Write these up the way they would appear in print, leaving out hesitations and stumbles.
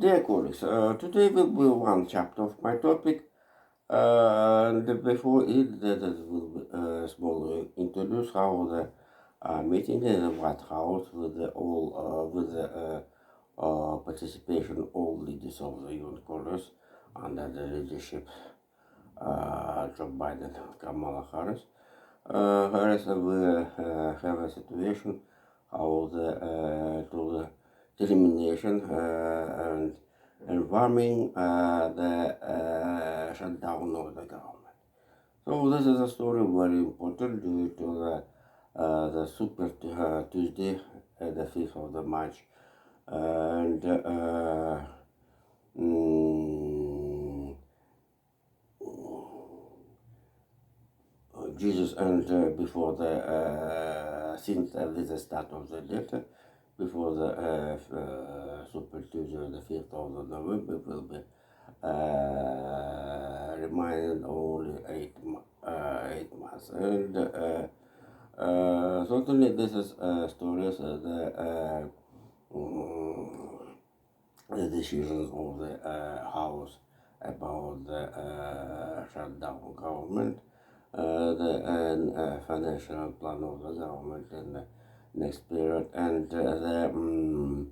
Dear colleagues, today will be one chapter of my topic, and before it, that will be small introduce how the meeting in the White House with the all with the participation all leaders of the UN Congress under the leadership Joe Biden and Kamala Harris. Harris will have a situation how the to the elimination and warming the shutdown of the government. So this is a story very important due to the Super Tuesday, the 5th of the March, and mm, Jesus and before the since with the start of the date, before the Super Tuesday, the 5th of the November will be reminded only 8 months. And certainly this is stories the decisions of the House about the shutdown government, the financial plan of the government in the next period, and mm,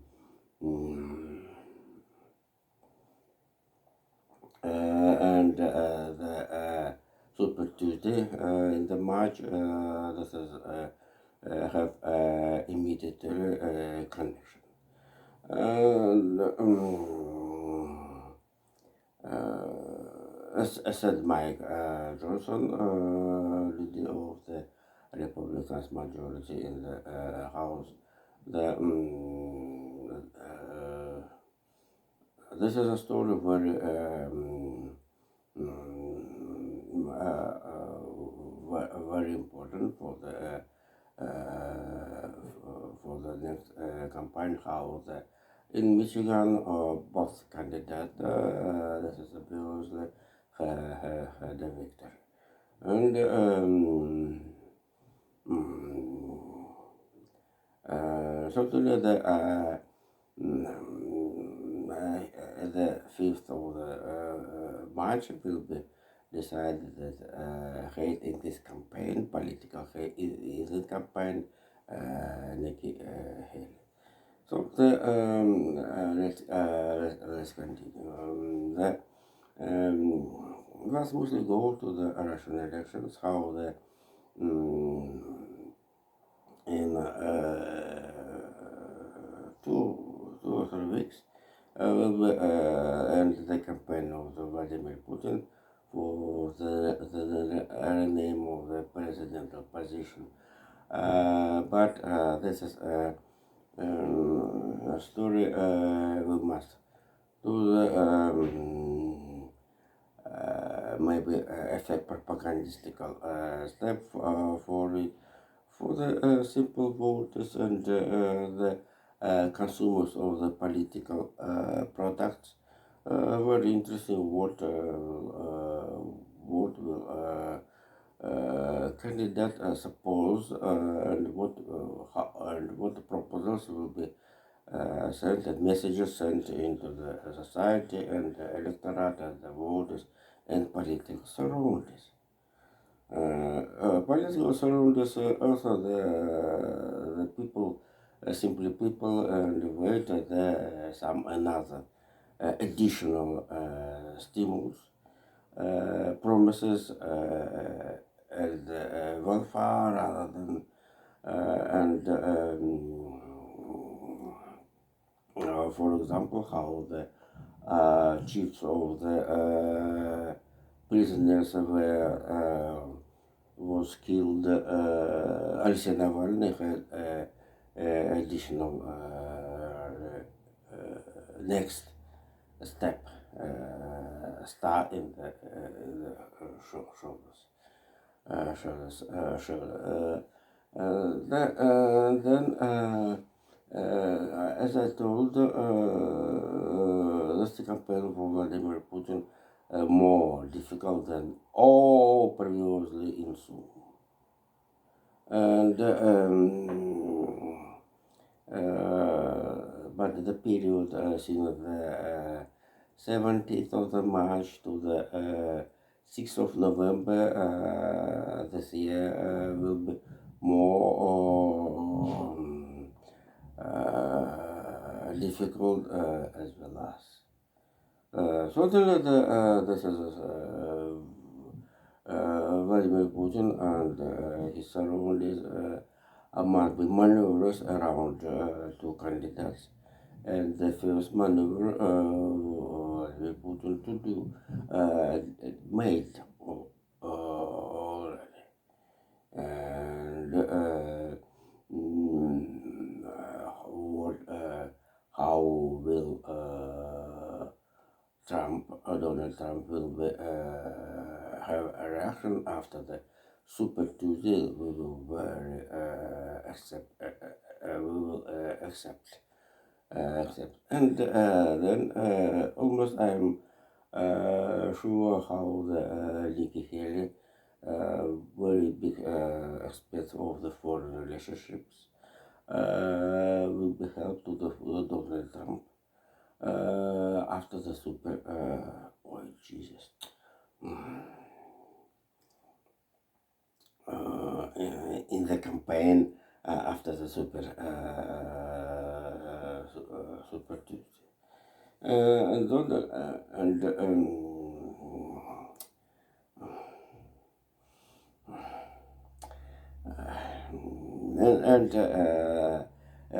the Super Tuesday in the March. This is have immediate connection. And as said Mike Johnson, leader of the Republicans majority in the House, the this is a story very very important for the next campaign. How the in Michigan, both candidates, this is obviously the victor, and certainly the 5th of the March will be decided that hate in this campaign, political hate in this campaign, Nikki Haley. So let's continue. Let's mostly go to the Russian elections, how the in 2 or 3 weeks will be end the campaign of the Vladimir Putin for the rename of the presidential position. But this is a story we must do the maybe effect propagandistical step for it for the simple voters and the consumers of the political products. Very interesting what will candidate suppose and what the proposals will be sent and messages sent into the society and the electorate and the voters and political surroundings. Political surroundings also the people, simply people, and wait some another additional stimulus promises and welfare rather than and for example how the chiefs of the prisoners were was killed. Alexei Navalny had additional next step start in the shoulders. Then, as I told, this campaign for Vladimir Putin more difficult than all previously in Zoom. And but the period since the 17th of the March to the 6th of November this year will be more difficult as well as. Certainly, this is Vladimir Putin and his surroundings must be maneuvers around two candidates. And the first maneuver Vladimir Putin to do made already. And what, how will Donald Trump will have a reaction after the Super Tuesday? We will accept. And then almost I'm sure how the Nikki Haley, very big aspect of the foreign relationships, will be helped to the Donald Trump after the super. Oh Jesus! In the campaign after the Super Tuesday, and Donald and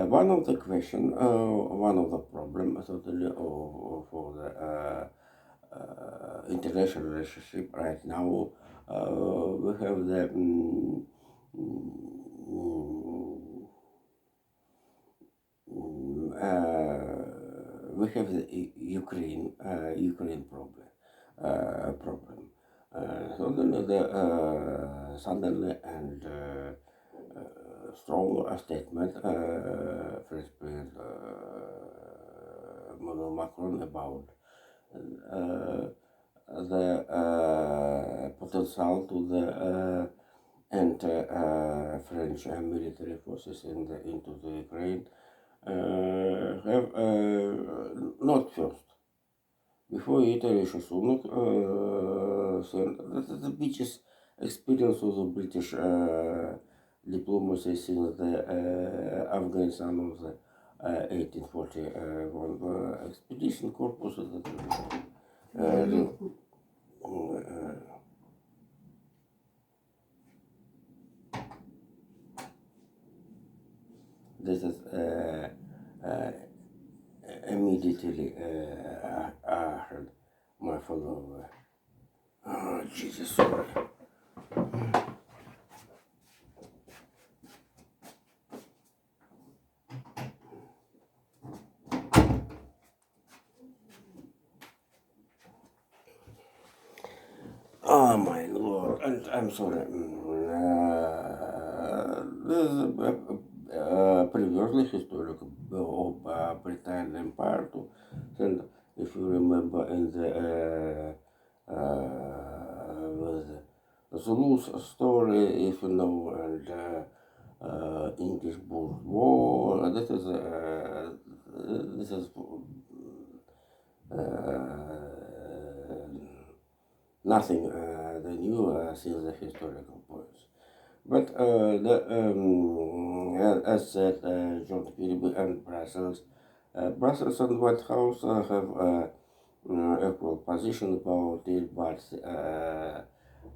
one of the question, one of the problem certainly for the international relationship right now, we have the Ukraine problem. Suddenly the suddenly and strong statement French President Emmanuel Macron about the potential to the enter French military forces into the Ukraine have not first. Before Italy Sunak sent the biggest experience of the British diplomacy since the Afghanistan of the 1841 expedition corpus. This is immediately I heard my follower. Oh, Jesus, sorry. Oh my Lord, and I'm sorry. This is previously historic of Britain Empire too. And if you remember in the Zulu's story, if you know, and English Boer War, this is nothing the new since the historical points. But as said, John Kirby and Brussels and White House have equal position about it, but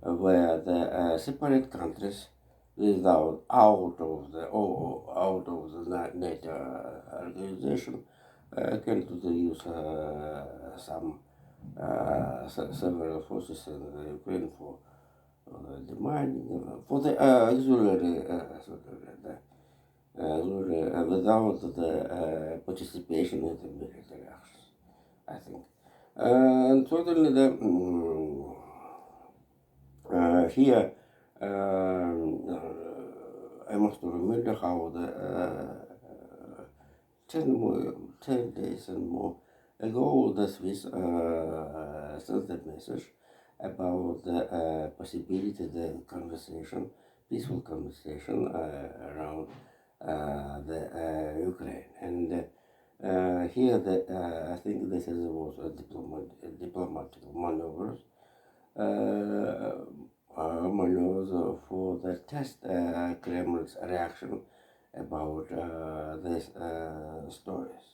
where the separate countries without out of the NATO organization can to the use some several forces in the Ukraine for the mining, for the auxiliary, without the participation in the military actions, I think. And certainly here I must remember how the 10 days and more ago the Swiss sent a message about the possibility, the conversation, peaceful conversation around the Ukraine. And Here, I think this is was a diplomatic maneuvers, maneuvers for the test Kremlin's reaction about these stories.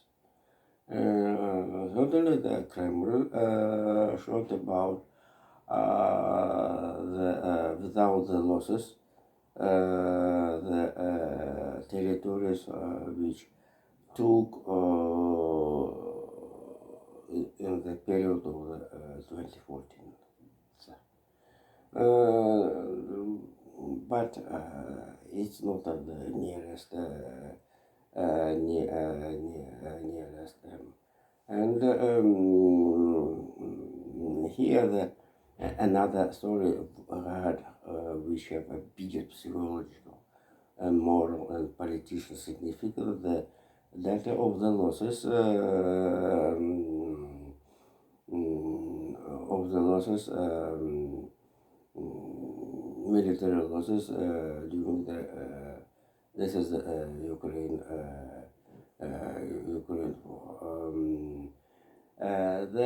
Certainly, the Kremlin showed about without the losses, the territories which took in the period of 2014. But it's not the nearest nearest and here another story had which have a bigger psychological and moral and political significance. The data of the losses of the losses military losses during the this is Ukraine war. The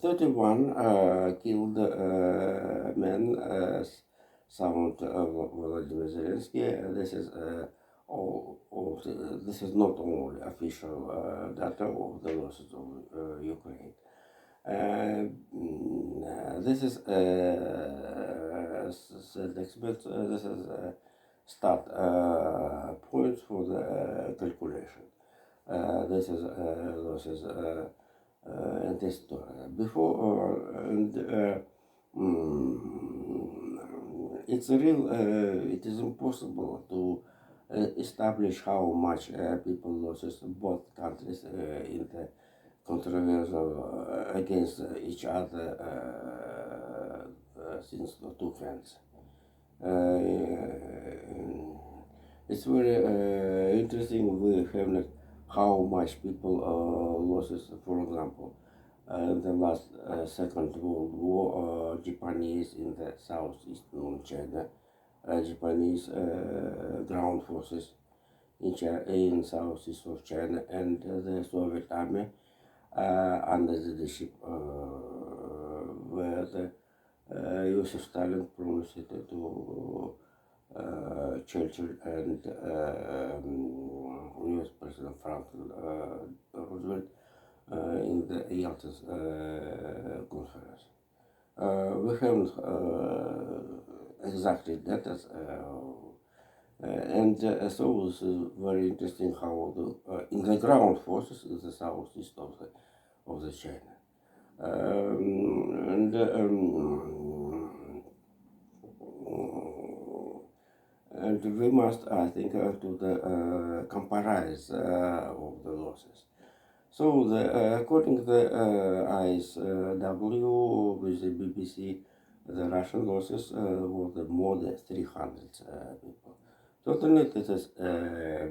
31 killed men sound Volodymyr Zelensky. This is this is not only official data of the losses of Ukraine. This is this is start points for the calculation. This is losses and this before and it's real. It is impossible to establish how much people losses both countries in the controversial against each other since the two friends. It's very interesting. We have not how much people losses. For example, in the last Second World War, Japanese in the southeastern China, Japanese ground forces in southeast of China, and the Soviet army under the leadership where the Joseph Stalin promised to Churchill and US President Franklin Roosevelt in the Yalta conference. We haven't exactly data, and so it's very interesting how the in the ground forces in the southeast of the China, and we must, I think, to the comparison of the losses. So, according to the ISW with the BBC, the Russian losses were more than 300 people. Certainly, this is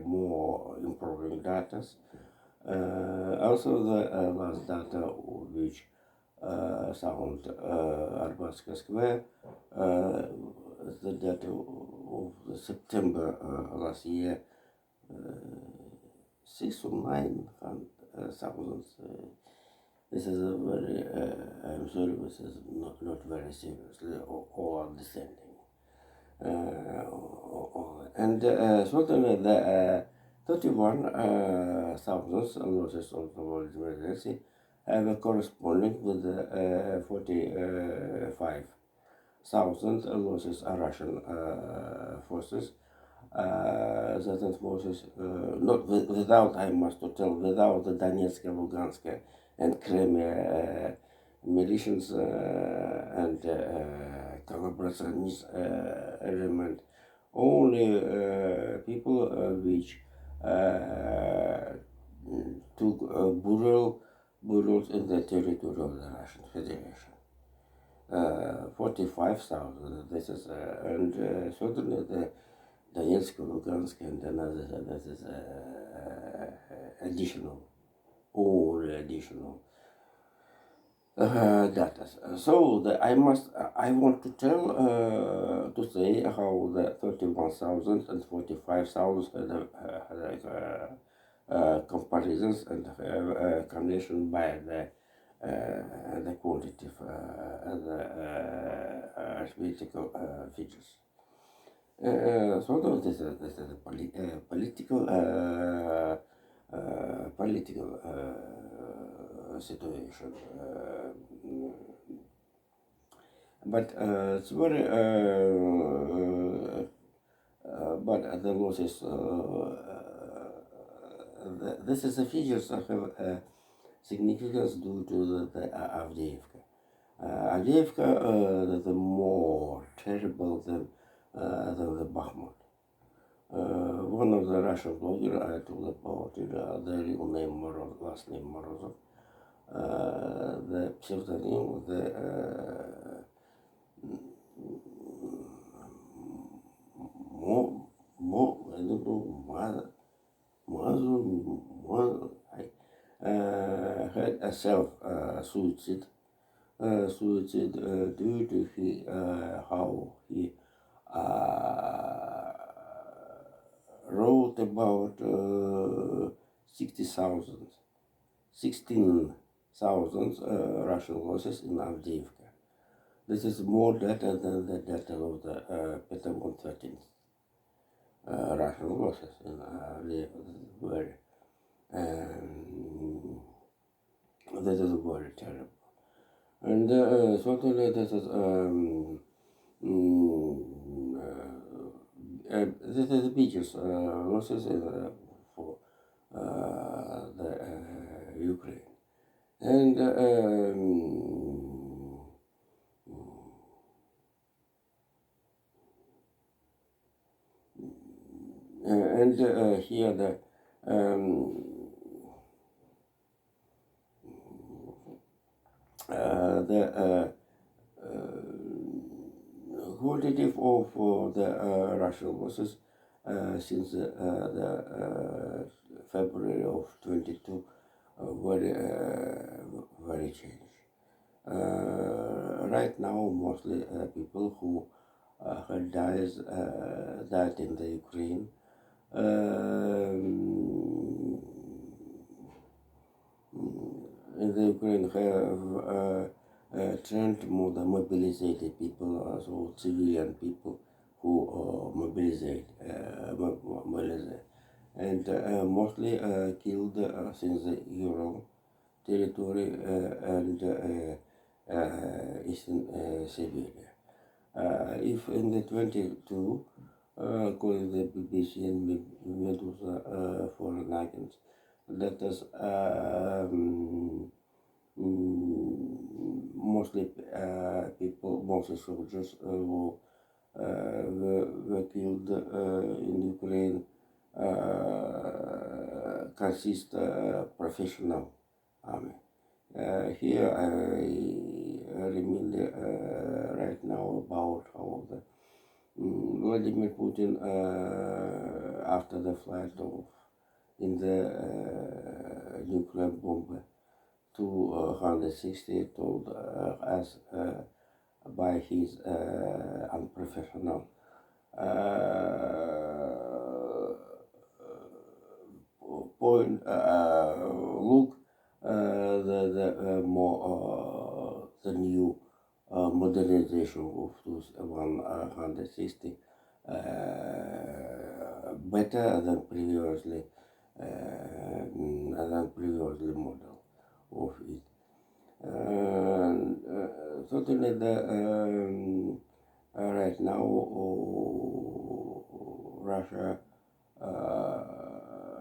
more improving data. Also, the last data which sound Arbatska Square, the data of the September last year, 6 or 9 thousands. This is a very, I'm sorry, this is not very seriously or understanding. And certainly the 31 thousands losses of the world emergency have a corresponding with the 45,000 losses are Russian forces. Certain forces, not without, I must tell, without the Donetsk, Lugansk, and Crimea militias and collaborationist element. Only people which took burials in the territory of the Russian Federation. 45,000. This is and certainly the Donetsk, Lugansk, and another. That is additional, all additional data. So I want to tell to say how the 31,000 and 45,000 comparisons and conditioned by the quantitative the arithmetical features. So this is a political situation. But it's very but the losses this is a features that have significance due to the Avdiivka. Avdiivka the more terrible than the Bakhmut. One of the Russian bloggers I told about it, the real name Morozov, last name Morozov, the pseudonym, the I don't know, had a self suicide due to how he wrote about 16,000 Russian losses in Avdiivka. This is more data than the data of the Pentagon 13th Russian losses in Avdiivka. This is very terrible. And certainly this is this is the biggest losses for the Ukraine. And here the quantitative of the Russian losses since the February of 22 very changed. Right now, mostly people who had died in the Ukraine. In the Ukraine have turned more the mobilized people, so civilian people who mobilize, and mostly killed since the Ural territory and Eastern Siberia. If in the 22, according to the BBC and Medusa foreign agents, that is mostly people, mostly soldiers who were killed in Ukraine consist professional army. Here I remember right now about how the Vladimir Putin after the flight of in the nuclear bomb 260 told us by his unprofessional point look the more the new modernization of those 160 better than previously model of it. Certainly the right now Russia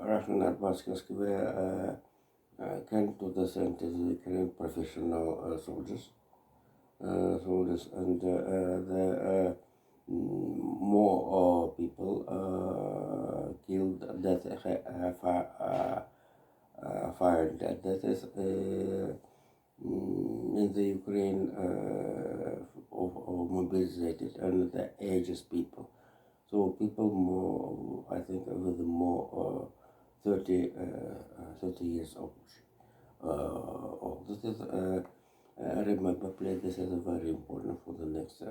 Russian Arbatsky were came to the center Ukraine professional soldiers and the more people killed that fired that is in the Ukraine of mobilized and the ages people. So people more, I think, with more 30 years old. This is remember, please. This is very important for the next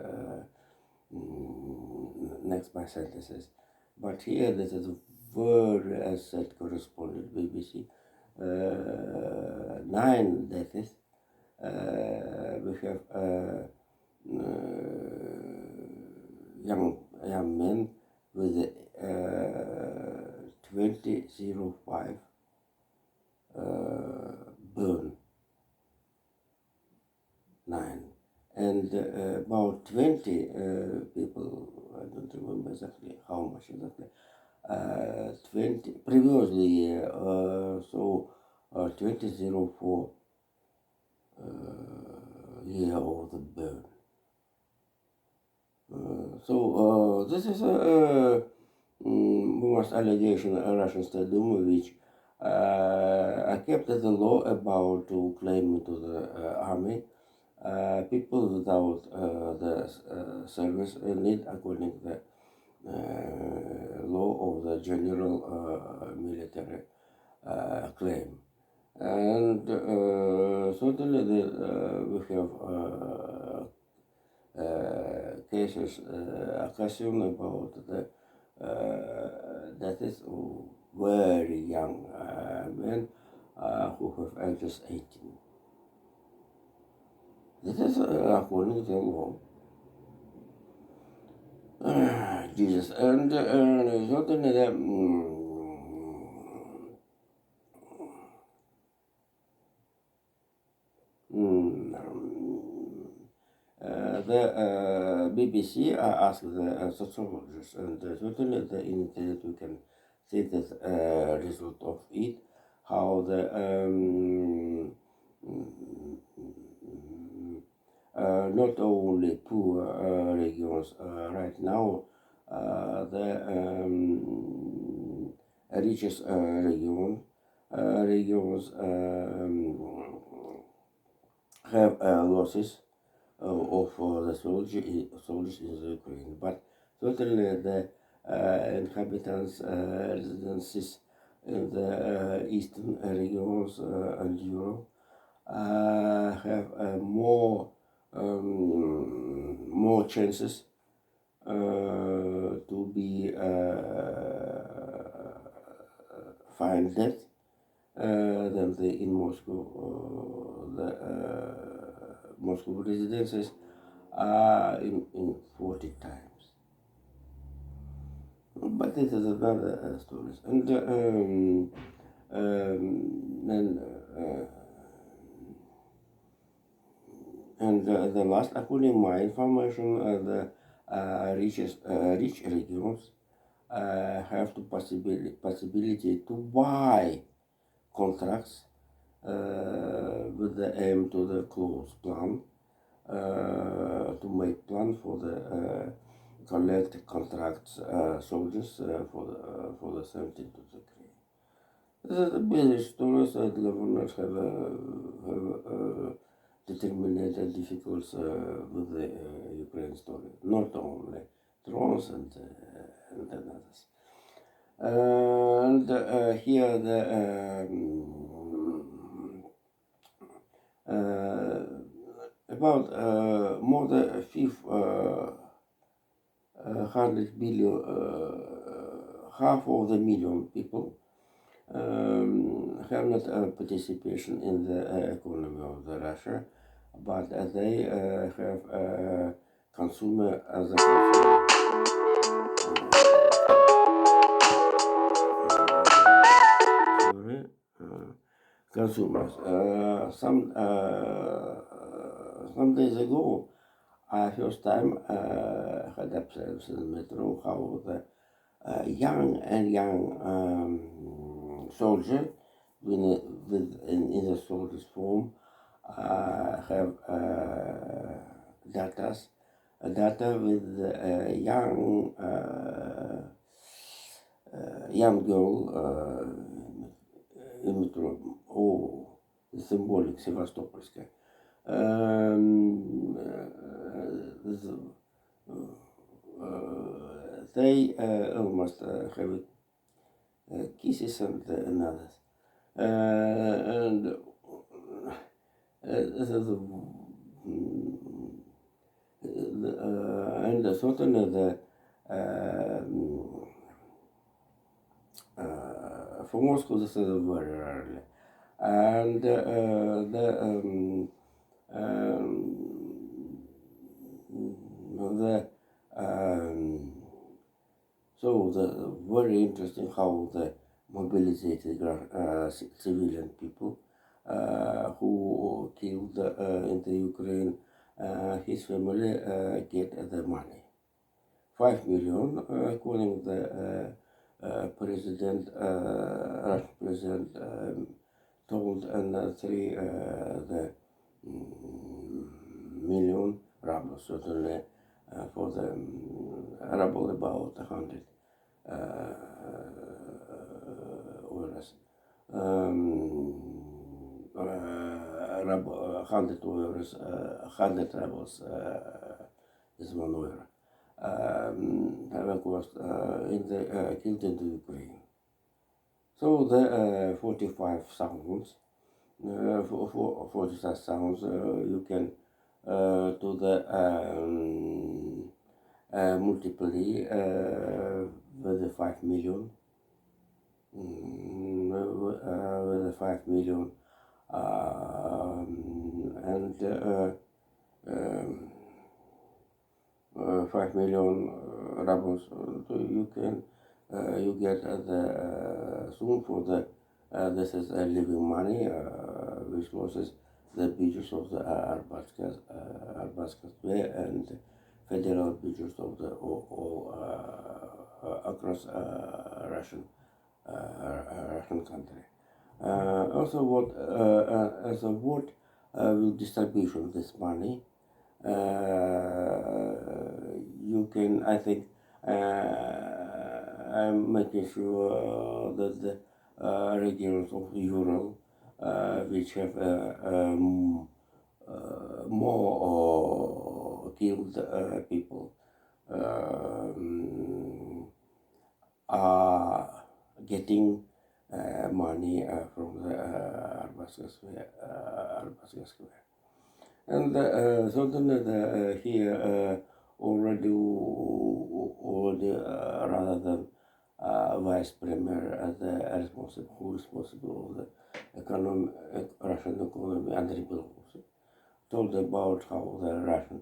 my sentences. But here, this is very, as said correspondent BBC, 9 deaths. We have young men with 2005 burn 9, and about 20 people, I don't remember exactly how much exactly, 20 previously year, so 2004 year of the burn. So this is a most allegation Russian State Duma which kept the law about to claim into the army people without the service need according to the law of the general military claim. And certainly we have cases occasion about the deaths of very young men who have ages 18. This is according to the law. Jesus, and certainly the BBC asked the sociologists, and certainly in internet we can see the result of it, how the not only poor regions right now, the richest regions have losses of the soldiers in the Ukraine, but certainly the inhabitants residences in the eastern regions and Europe have more chances to be find dead than in Moscow. The Moscow residences in 40 times. But this is another story. And the last, according to my information, the rich regions have the possibility to buy contracts with the aim to the close plan, to make plan for the collect contracts soldiers for the 17 to the Ukraine. This is the basic stories that governments have determined and difficult with the Ukraine story, not only drones and others. And here the about more than 100 billion, half of the million people have not participation in the economy of the Russia, but they have consumer as a consumers. Some days ago, I first time had observed in the metro how the young soldier in the soldier's form have data with young girl in metro. Oh, symbolic Sevastopolskaya. They almost have kisses and others. And certainly the For Moscow, this is very rarely. And the so the very interesting how the mobilized civilian people who killed in the Ukraine, his family get the money. 5 million, according the president, Russian president told, and 3 the million rubles, certainly for the ruble about 100 euros. 100 euros, 100 rubles is 1 euro. Holocaust in the killed in the Ukraine. So the 45,000, 45,000 you can do the multiply with the 5 million, with the 5 million, and 5 million rubles, you can you get the soon for the this is a living money which loses the budgets of the Arbatskaya and federal budgets of the all across Russian country. Also, what as a what will distribution of this money? You can, I think, I'm making sure that the regions of Ural, which have more killed people, are getting money from the Arbatskaya Square. And certainly here already rather than vice premier, the responsible, who is responsible of the Russian economy, Andrei Belousov, told about how the Russian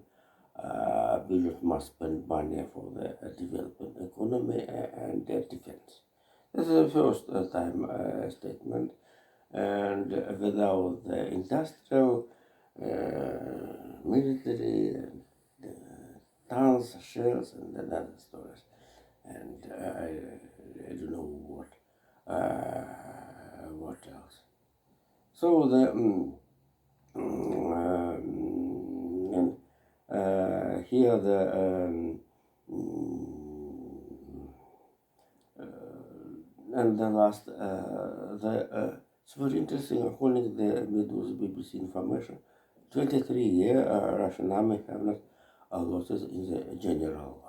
budget must spend money for the development economy and their defense. This is the first time statement, and without the industrial, military, tanks, shells, and other stories, and I don't know what else. So the and here the and the last it's very interesting. According to the Medusa BBC information, 23 year Russian army have not losses in the general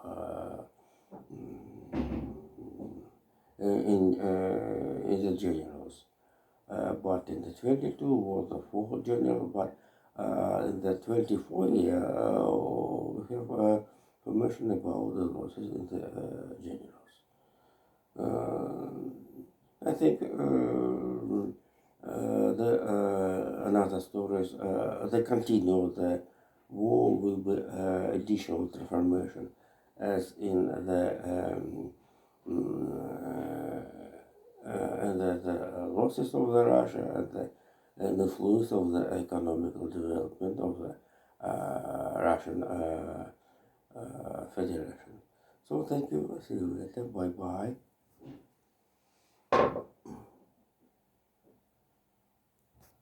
in the generals, but in the 22 was the 4 general, but in the 24 year we have information about the losses in the generals. I think another story is they continue the war will be additional transformation as in the and the losses of the Russia and the influence of the economical development of the Russian Federation. So thank you. See you later. Bye bye.